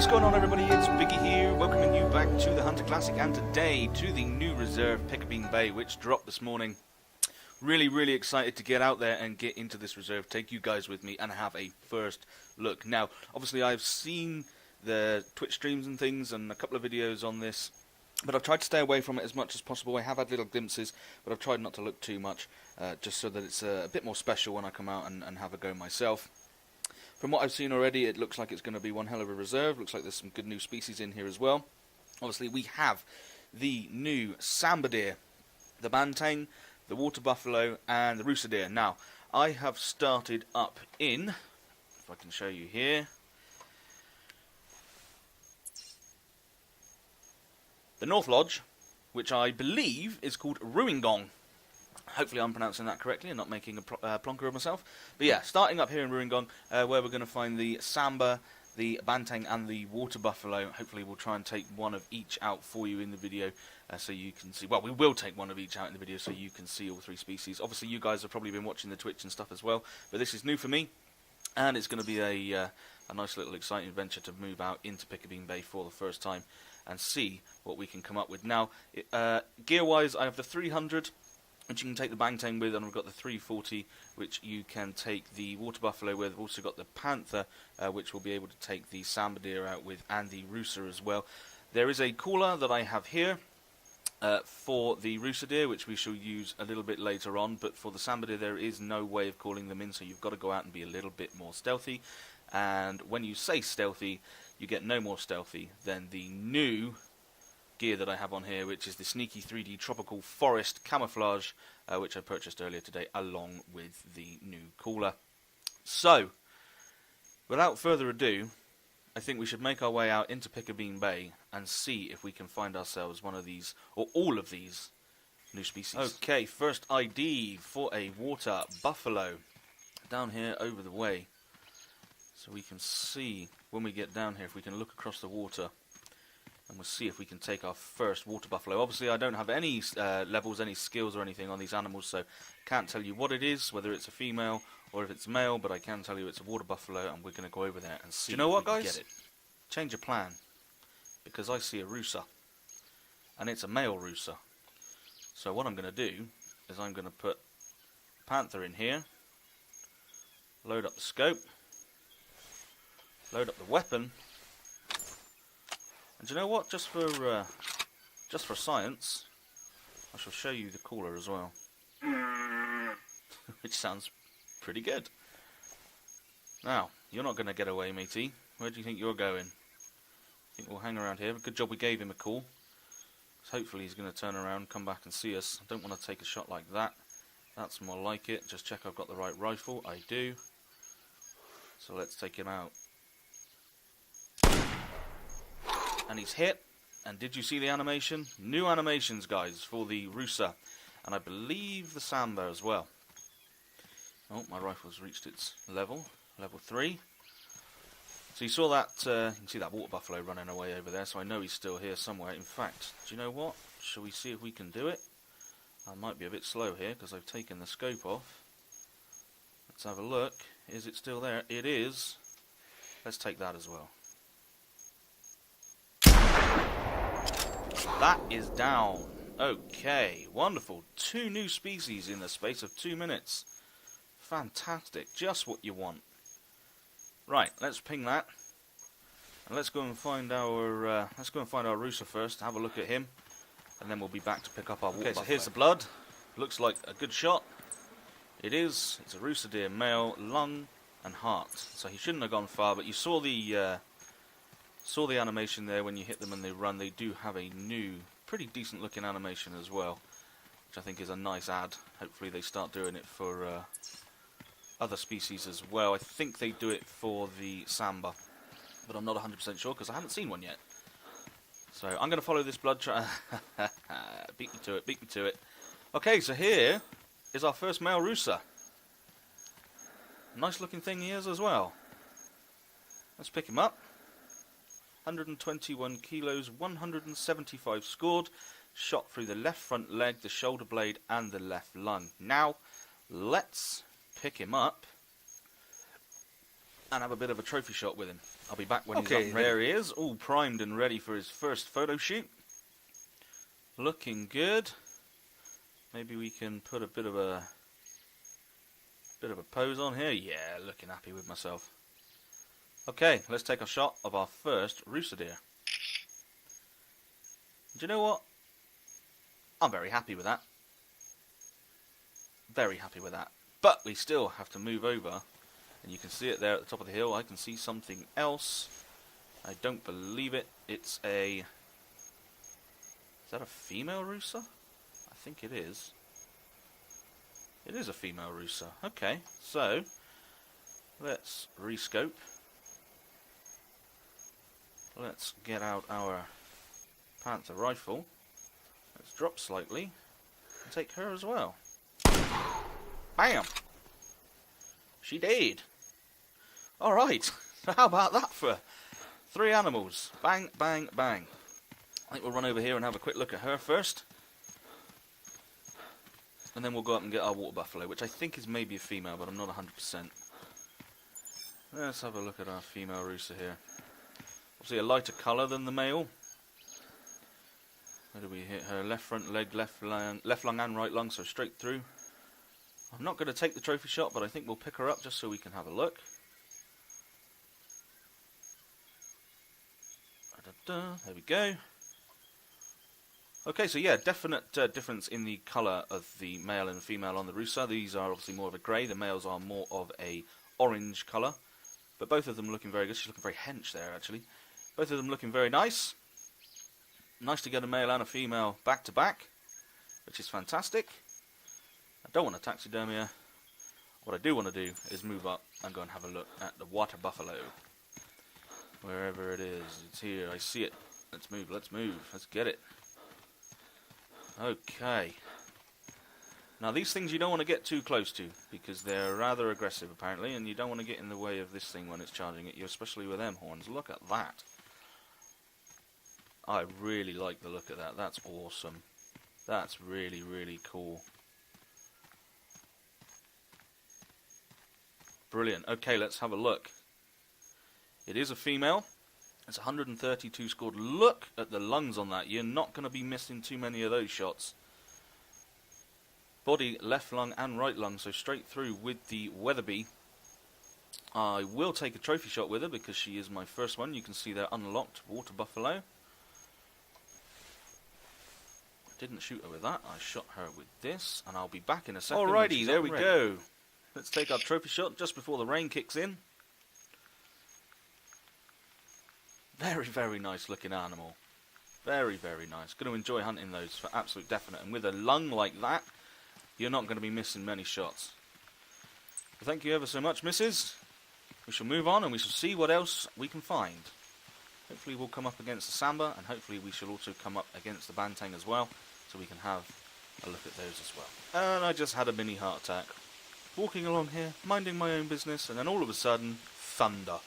What's going on, everybody? It's Biggy here, welcoming you back to the Hunter Classic, and today to the new reserve Piccabeen Bay, which dropped this morning. Really excited to get out there and get into this reserve, take you guys with me and have a first look. Now, obviously I've seen the Twitch streams and things and a couple of videos on this, but I've tried to stay away from it as much as possible. I have had little glimpses, but I've tried not to look too much, just so that it's a bit more special when I come out and have a go myself. From what I've seen already, it looks like it's going to be one hell of a reserve. Looks like there's some good new species in here as well. Obviously, we have the new Sambar Deer, the Banteng, the water buffalo, and the Rooster deer. Now, I have started up in, if I can show you here, the North Lodge, which I believe is called Ruingong. Hopefully I'm pronouncing that correctly and not making a plonker of myself. But yeah, starting up here in Ruingong, where we're going to find the Sambar, the Banteng, and the water buffalo. Hopefully we'll try and take one of each out for you in the video, so you can see. Well, we will take one of each out in the video so you can see all three species. Obviously you guys have probably been watching the Twitch and stuff as well, but this is new for me, and it's going to be a nice little exciting adventure to move out into Piccabeen Bay for the first time and see what we can come up with. Now, gear-wise, I have the 300, which you can take the Banteng with, and we've got the 340, which you can take the water buffalo with. We've also got the Panther, which will be able to take the Sambar Deer out with, and the Rooster as well. There is a cooler that I have here for the Rooster Deer, which we shall use a little bit later on, but for the Sambar Deer there is no way of calling them in, so you've got to go out and be a little bit more stealthy. And when you say stealthy, you get no more stealthy than the new gear that I have on here, which is the Sneaky 3D Tropical Forest Camouflage, which I purchased earlier today along with the new cooler. So, without further ado, I think we should make our way out into Piccabeen Bay and see if we can find ourselves one of these, or all of these, new species. Okay, first ID for a water buffalo. Down here over the way, so we can see when we get down here, if we can look across the water, and we'll see if we can take our first water buffalo. Obviously I don't have any levels, any skills or anything on these animals, so can't tell you what it is, whether it's a female or if it's male, but I can tell you it's a water buffalo, and we're going to go over there and see. Do you know what, guys? Get it. Change of plan, because I see a rooster, and it's a male rooster. So what I'm going to do is I'm going to put Panther in here, load up the scope, load up the weapon. And do you know what? Just for science, I shall show you the cooler as well, which sounds pretty good. Now, you're not going to get away, matey. Where do you think you're going? I think we'll hang around here. Good job we gave him a call. So hopefully he's going to turn around, come back and see us. I don't want to take a shot like that. That's more like it. Just check I've got the right rifle. I do. So let's take him out. And he's hit. And did you see the animation? New animations, guys, for the Rooster. And I believe the Sambar as well. Oh, my rifle's reached its level 3. So you saw that, you can see that water buffalo running away over there, so I know he's still here somewhere. In fact, do you know what? Shall we see if we can do it? I might be a bit slow here, because I've taken the scope off. Let's have a look. Is it still there? It is. Let's take that as well. That is down. Okay, wonderful. 2 new species in the space of 2 minutes. Fantastic, just what you want. Right, let's ping that, and let's go and find our rooster first. Have a look at him, and then we'll be back to pick up our water buffalo. Okay, so here's the blood. Looks like a good shot. It is. It's a Rooster Deer male, lung and heart. So he shouldn't have gone far, but you saw the animation there when you hit them and they run. They do have a new, pretty decent looking animation as well, which I think is a nice add. Hopefully they start doing it for other species as well. I think they do it for the Sambar, but I'm not 100% sure because I haven't seen one yet. So I'm going to follow this blood trail. Beat me to it, beat me to it. Okay, so here is our first male rooster. Nice looking thing he is as well. Let's pick him up. 121 kilos, 175 scored. Shot through the left front leg, the shoulder blade, and the left lung. Now, let's pick him up and have a bit of a trophy shot with him. I'll be back when he's up and ready. There he is, all primed and ready for his first photo shoot. Looking good. Maybe we can put a bit of a pose on here. Yeah, looking happy with myself. Okay, let's take a shot of our first rooster deer. Do you know what? I'm very happy with that. Very happy with that. But we still have to move over. And you can see it there at the top of the hill. I can see something else. I don't believe it. It's a... Is that a female rooster? I think it is. It is a female rooster. Okay, so let's rescope. Let's get out our Panther rifle. Let's drop slightly and take her as well. Bam! She did. Alright, how about that for 3 animals? Bang, bang, bang. I think we'll run over here and have a quick look at her first. And then we'll go up and get our water buffalo, which I think is maybe a female, but I'm not 100%. Let's have a look at our female rooster here. Obviously a lighter colour than the male. Where do we hit her? Left front leg, left lung and right lung, so straight through. I'm not going to take the trophy shot, but I think we'll pick her up just so we can have a look. There we go. Okay, so yeah, definite difference in the colour of the male and female on the rooster. These are obviously more of a grey. The males are more of a orange colour. But both of them looking very good. She's looking very hench there, actually. Both of them looking very nice. Nice to get a male and a female back to back, which is fantastic. I don't want to taxidermy her. What I do want to do is move up and go and have a look at the water buffalo. Wherever it is, it's here. I see it. Let's move, let's move. Let's get it. Okay. Now these things you don't want to get too close to, because they're rather aggressive apparently, and you don't want to get in the way of this thing when it's charging at you, especially with them horns. Look at that. I really like the look of that. That's awesome. That's really, really cool. Brilliant. Okay, let's have a look. It is a female. It's 132 scored. Look at the lungs on that. You're not going to be missing too many of those shots. Body, left lung and right lung, so straight through with the Weatherby. I will take a trophy shot with her because she is my first one. You can see there unlocked water buffalo. I didn't shoot her with that. I shot her with this, and I'll be back in a second. Alrighty, there we go. Let's take our trophy shot just before the rain kicks in. Very, very nice looking animal. Very, very nice. Going to enjoy hunting those for absolute definite. And with a lung like that, you're not going to be missing many shots. Well, thank you ever so much, missus. We shall move on and we shall see what else we can find. Hopefully we'll come up against the Sambar, and hopefully we shall also come up against the Banteng as well, so we can have a look at those as well. And I just had a mini heart attack. Walking along here, minding my own business, and then all of a sudden, thunder.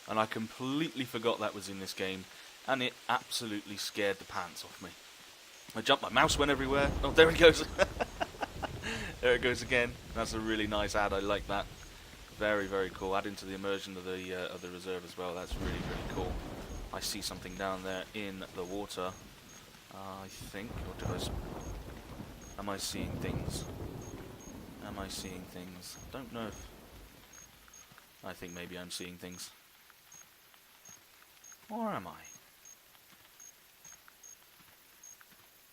And I completely forgot that was in this game, and it absolutely scared the pants off me. I jumped, my mouse went everywhere. Oh, there it goes. There it goes again. That's a really nice ad, I like that. Very, very cool. Adding to the immersion of the reserve as well. That's really, really cool. I see something down there in the water. I think, am I seeing things? Am I seeing things? I don't know if... I think maybe I'm seeing things. Or am I?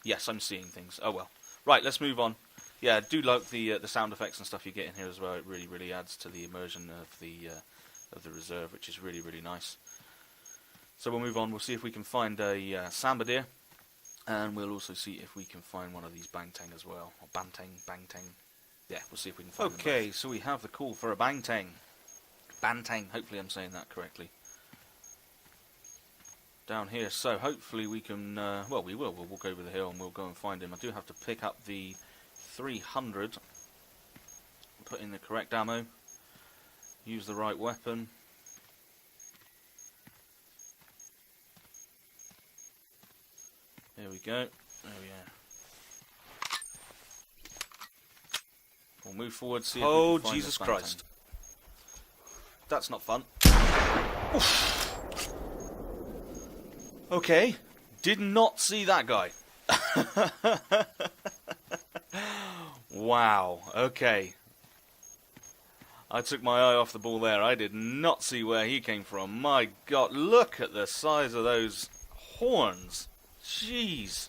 Yes, I'm seeing things. Oh well. Right, let's move on. Yeah, I do like the sound effects and stuff you get in here as well. It really, really adds to the immersion of the reserve, which is really, really nice. So we'll move on. We'll see if we can find a Sambar Deer, and we'll also see if we can find one of these Banteng as well, or Banteng. Yeah, we'll see if we can find them. Okay, so we have the call for a Banteng. Hopefully I'm saying that correctly. Down here, so hopefully we can, well, we will. We'll walk over the hill and we'll go and find him. I do have to pick up the 300, put in the correct ammo, use the right weapon. There we go. There we are. We'll move forward, see if we can find Jesus Christ. That's not fun. Oof. Okay. Did not see that guy. Wow. Okay. I took my eye off the ball there. I did not see where he came from. My God, look at the size of those horns. Jeez.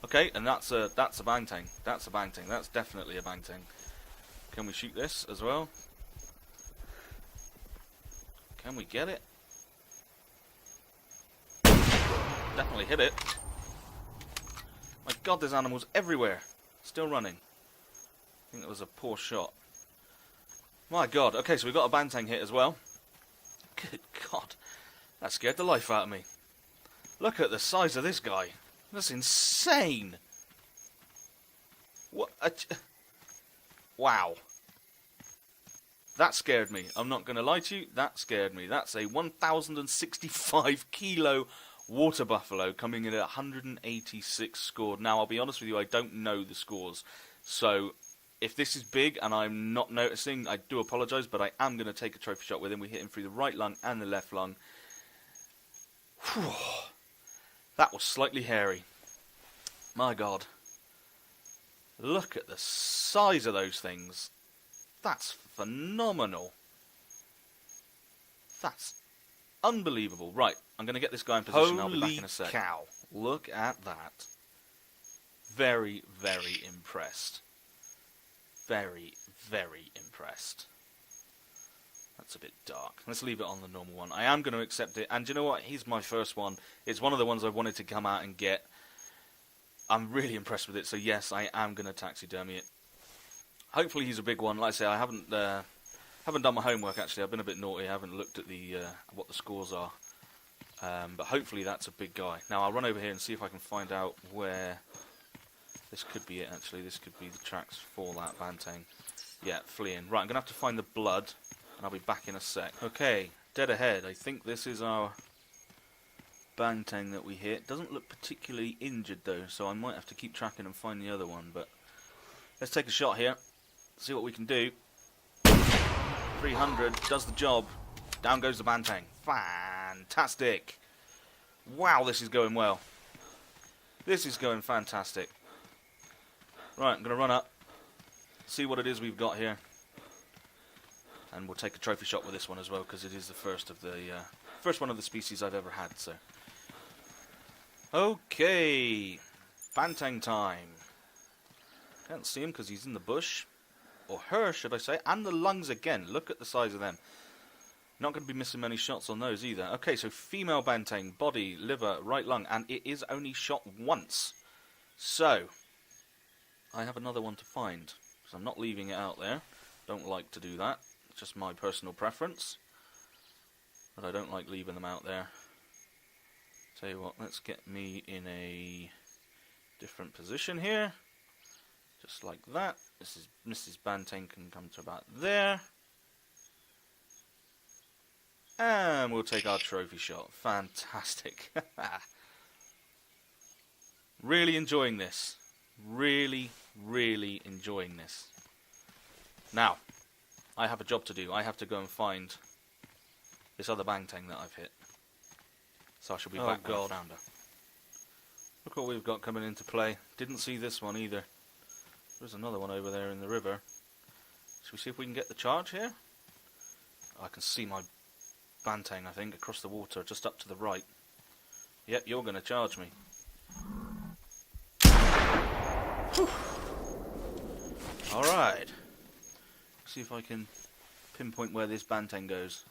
Okay, and that's a bangtang. That's a bangtang. That's definitely a bangtang. Can we shoot this as well? Can we get it? Definitely hit it. My God, there's animals everywhere. Still running. I think that was a poor shot. My God. Okay, so we've got a bantang hit as well. Good God. That scared the life out of me. Look at the size of this guy. That's insane. What? Wow. That scared me. I'm not going to lie to you. That scared me. That's a 1,065 kilo water buffalo coming in at 186 scored. Now, I'll be honest with you, I don't know the scores. So, if this is big and I'm not noticing, I do apologise, but I am going to take a trophy shot with him. We hit him through the right lung and the left lung. Whew. That was slightly hairy. My God. Look at the size of those things. That's phenomenal. That's unbelievable. Right, I'm going to get this guy in position. I'll be back in a sec. Holy cow. Look at that. Very, very impressed. Very, very impressed. That's a bit dark. Let's leave it on the normal one. I am going to accept it. And you know what? He's my first one. It's one of the ones I wanted to come out and get. I'm really impressed with it. So yes, I am going to taxidermy it. Hopefully he's a big one. Like I say, I haven't done my homework actually. I've been a bit naughty. I haven't looked at the what the scores are. But hopefully that's a big guy. Now I'll run over here and see if I can find out where... This could be it actually. This could be the tracks for that bantang. Yeah, fleeing. Right, I'm going to have to find the blood. And I'll be back in a sec. Okay, dead ahead. I think this is our bantang that we hit. Doesn't look particularly injured though, so I might have to keep tracking and find the other one. But let's take a shot here. See what we can do. 300 does the job. Down goes the bantang. Fantastic. Wow, this is going well. This is going fantastic. Right, I'm going to run up. See what it is we've got here. And we'll take a trophy shot with this one as well, because it is the first one of the species I've ever had. So, okay, bantang time. Can't see him because he's in the bush, or her, should I say? And the lungs again. Look at the size of them. Not going to be missing many shots on those either. Okay, so female bantang, body, liver, right lung, and it is only shot once. So, I have another one to find, because I'm not leaving it out there. Don't like to do that. Just my personal preference, but I don't like leaving them out there. Tell you what, let's get me in a different position here, just like that. This is Mrs. Bantang can come to about there, and we'll take our trophy shot. Fantastic. Really enjoying this. Really, really enjoying this. Now, I have a job to do. I have to go and find this other bantang that I've hit. So I shall be back when I found her. Look what we've got coming into play. Didn't see this one either. There's another one over there in the river. Shall we see if we can get the charge here? I can see my bantang, I think, across the water, just up to the right. Yep, you're going to charge me. Alright. See if I can pinpoint where this bantang goes.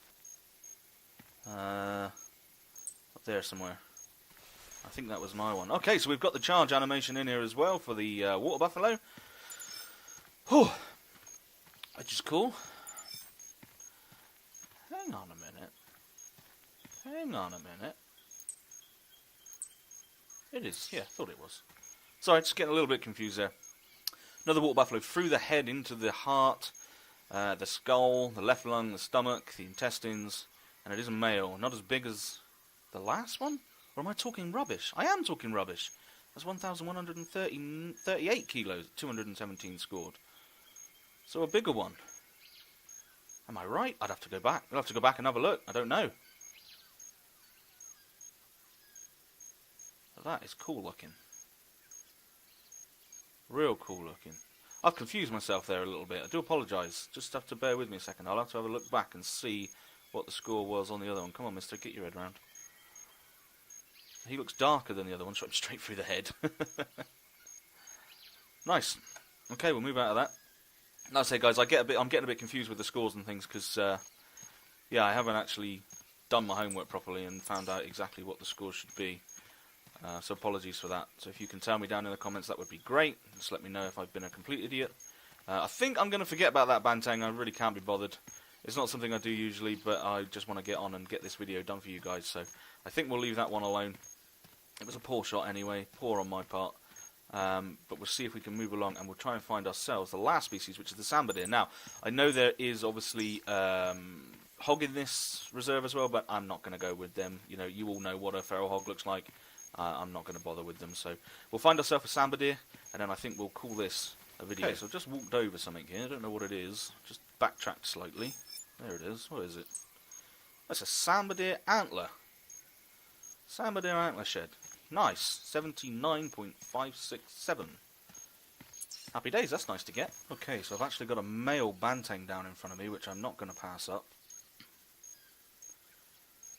Up there somewhere. I think that was my one. Okay, so we've got the charge animation in here as well for the water buffalo. Whew. Which is cool. Hang on a minute. Hang on a minute. It is, yeah, I thought it was. Sorry, just getting a little bit confused there. Another water buffalo through the head into the heart. The skull, the left lung, the stomach, the intestines, and it is a male. Not as big as the last one? Or am I talking rubbish? I am talking rubbish. That's 1,138 kilos, 217 scored. So a bigger one. Am I right? I'd have to go back. I'll have to go back and have a look. I don't know. But that is cool looking. Real cool looking. I've confused myself there a little bit. I do apologise. Just have to bear with me a second. I'll have to have a look back and see what the score was on the other one. Come on, mister, get your head round. He looks darker than the other one. Shot him straight through the head. Nice. Okay, we'll move out of that. Like I say, guys, I'm getting a bit confused with the scores and things because, yeah, I haven't actually done my homework properly and found out exactly what the scores should be. So apologies for that. So if you can tell me down in the comments, that would be great. Just let me know if I've been a complete idiot. I think I'm going to forget about that Banteng. I really can't be bothered. It's not something I do usually, but I just want to get on and get this video done for you guys. So I think we'll leave that one alone. It was a poor shot anyway, poor on my part. But we'll see if we can move along and we'll try and find ourselves the last species, which is the Sambar Deer. Now, I know there is obviously hog in this reserve as well, but I'm not going to go with them. You know, you all know what a feral hog looks like. I'm not going to bother with them. So we'll find ourselves a Sambar Deer, and then I think we'll call this a video. Okay, so I've just walked over something here. I don't know what it is. Just backtracked slightly. There it is. What is it? That's a Sambar Deer antler. Sambar Deer antler shed. Nice. 79.567. Happy days. That's nice to get. Okay, so I've actually got a male Banteng down in front of me, which I'm not going to pass up.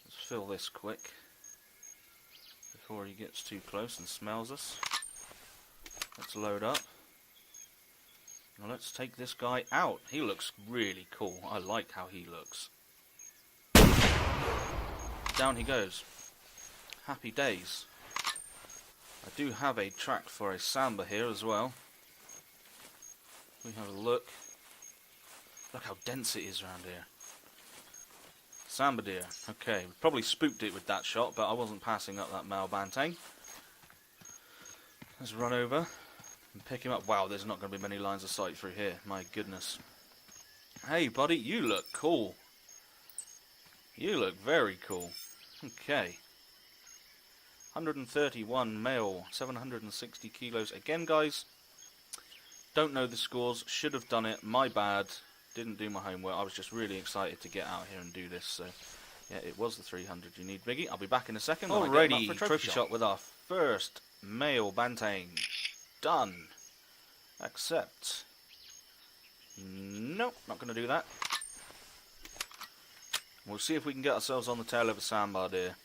Let's fill this quick before he gets too close and smells us. Let's load up. Now let's take this guy out. He looks really cool. I like how he looks. Down he goes. Happy days. I do have a track for a Sambar here as well. We have a look. Look how dense it is around here. Sambar Deer. Okay, we probably spooked it with that shot, but I wasn't passing up that male Banteng. Let's run over and pick him up. Wow, there's not going to be many lines of sight through here. My goodness. Hey, buddy, you look cool. You look very cool. Okay. 131 male, 760 kilos. Again, guys, don't know the scores. Should have done it. My bad. Didn't do my homework. I was just really excited to get out here and do this. So, yeah, it was the 300 you need, Biggy. I'll be back in a second. Alrighty, trophy shot with our first male Banteng. Done. Accept. Nope, not going to do that. We'll see if we can get ourselves on the tail of a Sambar Deer,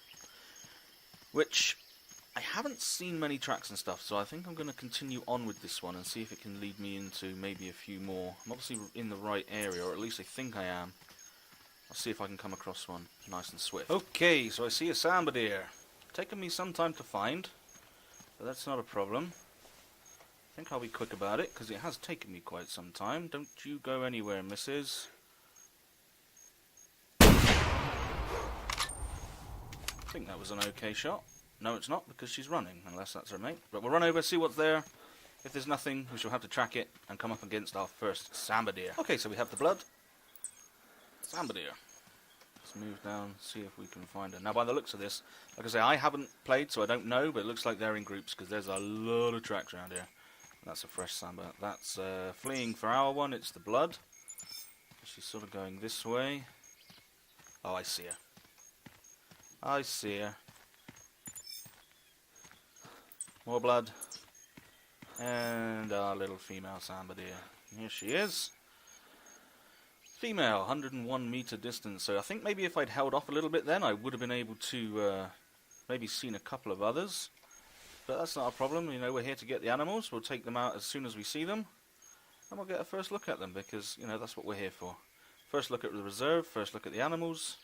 which I haven't seen many tracks and stuff, so I think I'm going to continue on with this one and see if it can lead me into maybe a few more. I'm obviously in the right area, or at least I think I am. I'll see if I can come across one nice and swift. Okay, so I see a Sambar Deer. Taken me some time to find, but that's not a problem. I think I'll be quick about it, because it has taken me quite some time. Don't you go anywhere, missus. I think that was an okay shot. No, it's not, because she's running, unless that's her mate. But we'll run over, see what's there. If there's nothing, we shall have to track it and come up against our first Sambar Deer. Okay, so we have the blood. Sambar Deer. Let's move down, see if we can find her. Now, by the looks of this, like I say, I haven't played, so I don't know, but it looks like they're in groups, because there's a lot of tracks around here. That's a fresh Sambar. That's fleeing for our one. It's the blood. She's sort of going this way. Oh, I see her. I see her. More blood. And our little female Sambar Deer. Here she is. Female, 101 meter distance. So I think maybe if I'd held off a little bit then, I would have been able to maybe seen a couple of others. But that's not a problem. You know, we're here to get the animals. We'll take them out as soon as we see them. And we'll get a first look at them because, you know, that's what we're here for. First look at the reserve. First look at the animals.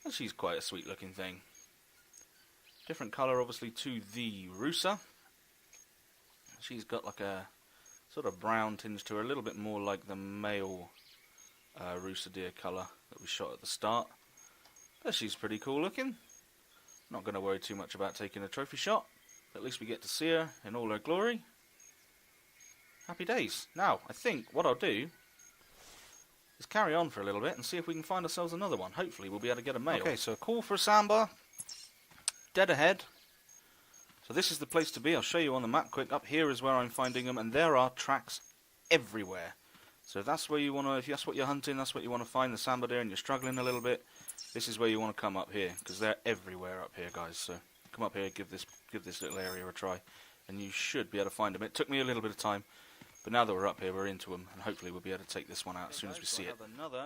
And she's quite a sweet looking thing. Different colour, obviously, to the Rooster. She's got like a sort of brown tinge to her, a little bit more like the male Rooster Deer colour that we shot at the start. But she's pretty cool looking. Not going to worry too much about taking a trophy shot. At least we get to see her in all her glory. Happy days. Now, I think what I'll do is carry on for a little bit and see if we can find ourselves another one. Hopefully we'll be able to get a male. Okay, so a call for a Sambar. Dead ahead. So this is the place to be. I'll show you on the map quick. Up here is where I'm finding them, and there are tracks everywhere. So if that's where you want to, if that's what you're hunting, that's what you want to find, the Sambar Deer, and you're struggling a little bit, this is where you want to come up here, because they're everywhere up here, guys. So come up here, give this little area a try, and you should be able to find them. It took me a little bit of time, but now that we're up here, we're into them, and hopefully we'll be able to take this one out as soon as we see it. I have another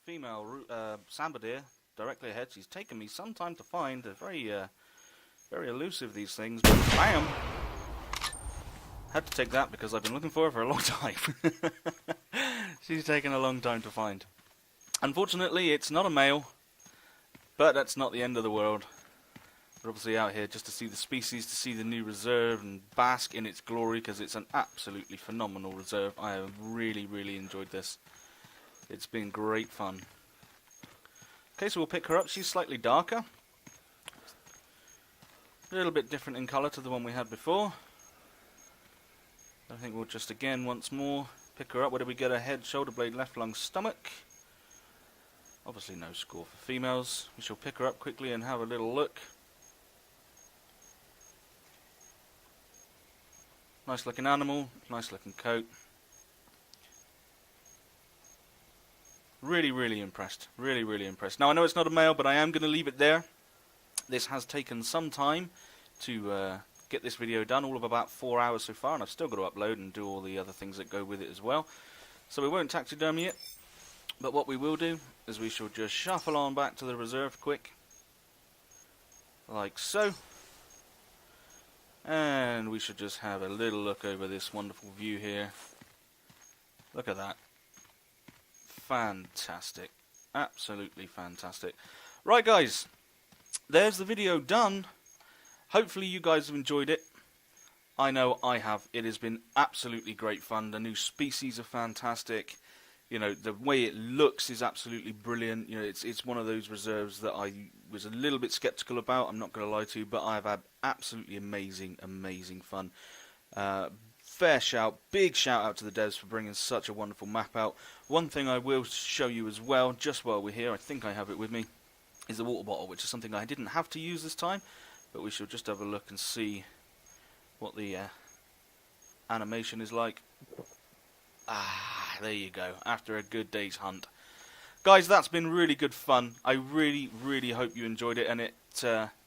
female Sambar Deer directly ahead. She's taken me some time to find. They're very elusive, these things, but bam! Had to take that because I've been looking for her for a long time. She's taken a long time to find. Unfortunately, it's not a male, but that's not the end of the world. We're obviously out here just to see the species, to see the new reserve and bask in its glory, because it's an absolutely phenomenal reserve. I have really, really enjoyed this. It's been great fun. Okay, so we'll pick her up. She's slightly darker. A little bit different in colour to the one we had before. I think we'll just again, once more, pick her up. Where do we get her head, shoulder blade, left lung, stomach? Obviously no score for females. We shall pick her up quickly and have a little look. Nice looking animal, nice looking coat. Really, really impressed. Really, really impressed. Now I know it's not a male, but I am going to leave it there. This has taken some time to get this video done, all of about 4 hours so far, and I've still got to upload and do all the other things that go with it as well. So we won't taxidermy it, but what we will do is we shall just shuffle on back to the reserve quick, like so, and we should just have a little look over this wonderful view here. Look at that. Fantastic. Absolutely fantastic. Right guys, there's the video done. Hopefully you guys have enjoyed it. I know I have. It has been absolutely great fun. The new species are fantastic. You know, the way it looks is absolutely brilliant. You know, it's one of those reserves that I was a little bit skeptical about, I'm not going to lie to you, but I've had absolutely amazing, amazing fun. Big shout out to the devs for bringing such a wonderful map out. One thing I will show you as well, just while we're here, I think I have it with me, is the water bottle, which is something I didn't have to use this time. But we shall just have a look and see what the animation is like. Ah, there you go. After a good day's hunt. Guys, that's been really good fun. I really, really hope you enjoyed it, and it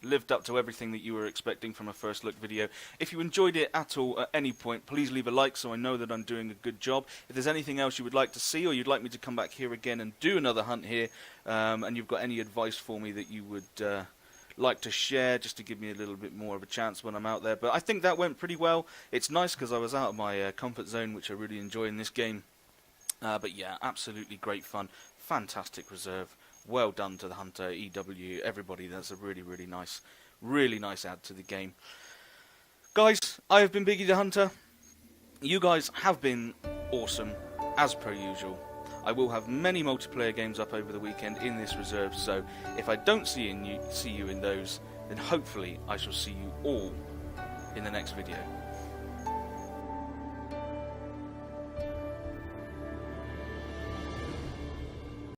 lived up to everything that you were expecting from a first look video. If you enjoyed it at all, at any point, please leave a like so I know that I'm doing a good job. If there's anything else you would like to see, or you'd like me to come back here again and do another hunt here, and you've got any advice for me that you would like to share, just to give me a little bit more of a chance when I'm out there. But I think that went pretty well. It's nice because I was out of my comfort zone, which I really enjoy in this game. But yeah, absolutely great fun. Fantastic reserve. Well done to the hunter, EW, everybody. That's a really, really nice add to the game. Guys, I have been Biggy the Hunter. You guys have been awesome, as per usual. I will have many multiplayer games up over the weekend in this reserve, so if I don't see you in those, then hopefully I shall see you all in the next video.